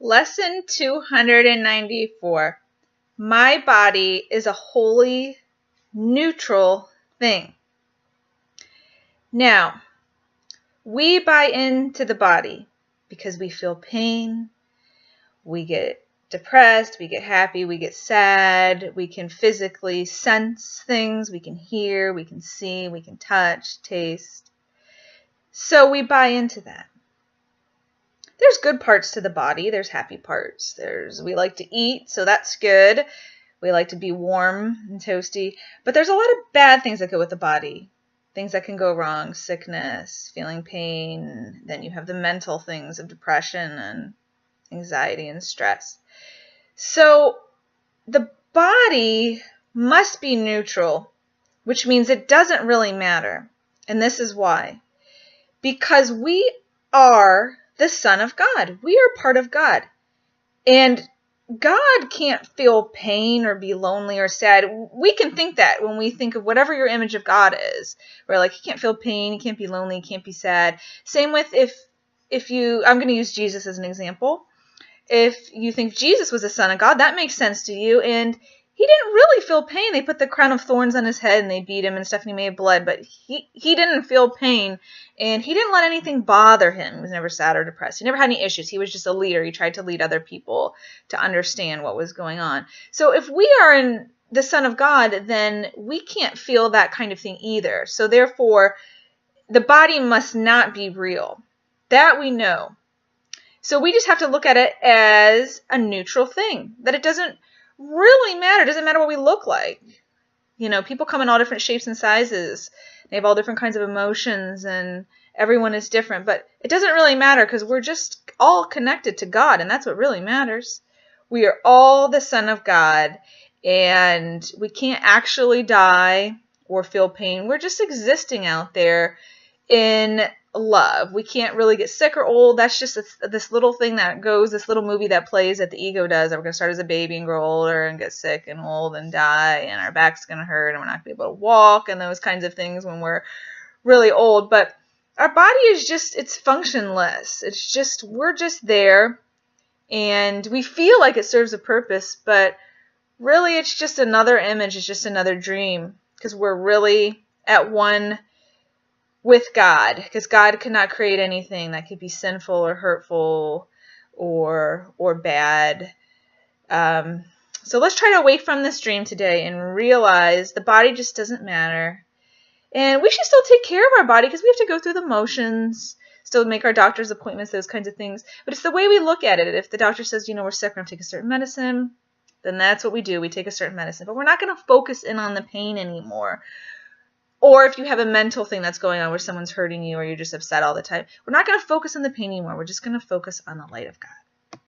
Lesson 294. My body is a wholly neutral thing. Now, we buy into the body because we feel pain, we get depressed, we get happy, we get sad, we can physically sense things, we can hear, we can see, we can touch, taste. So we buy into that. There's good parts to the body. There's happy parts. We like to eat, so that's good. We like to be warm and toasty. But there's a lot of bad things that go with the body. Things that can go wrong, sickness, feeling pain. Then you have the mental things of depression and anxiety and stress. So the body must be neutral, which means it doesn't really matter. And this is why. Because we are the Son of God. We are part of God. And God can't feel pain or be lonely or sad. We can think that when we think of whatever your image of God is. We're like, he can't feel pain, he can't be lonely, he can't be sad. Same with if you, I'm going to use Jesus as an example. If you think Jesus was the Son of God, that makes sense to you. And he didn't really feel pain. They put the crown of thorns on his head and they beat him and stuff and he may have bled, but he didn't feel pain and he didn't let anything bother him. He was never sad or depressed. He never had any issues. He was just a leader. He tried to lead other people to understand what was going on. So if we are in the Son of God, then we can't feel that kind of thing either. So therefore, the body must not be real. That we know. So we just have to look at it as a neutral thing, that it doesn't really matter. It doesn't matter what we look like. You know, people come in all different shapes and sizes. They have all different kinds of emotions and everyone is different. But it doesn't really matter because we're just all connected to God and that's what really matters. We are all the Son of God and we can't actually die or feel pain. We're just existing out there in love. We can't really get sick or old. That's just this little thing that goes, this little movie that plays that the ego does. That we're going to start as a baby and grow older and get sick and old and die and our back's going to hurt and we're not going to be able to walk and those kinds of things when we're really old. But our body is just, it's functionless. It's just, we're just there and we feel like it serves a purpose, but really it's just another image. It's just another dream because we're really at one with God, because God could not create anything that could be sinful or hurtful or bad. So let's try to wake from this dream today and realize the body just doesn't matter. And we should still take care of our body because we have to go through the motions, still make our doctor's appointments, those kinds of things. But it's the way we look at it. If the doctor says, you know, we're sick, we're going to take a certain medicine, then that's what we do. We take a certain medicine. But we're not going to focus in on the pain anymore. Or if you have a mental thing that's going on where someone's hurting you or you're just upset all the time, we're not going to focus on the pain anymore. We're just going to focus on the light of God.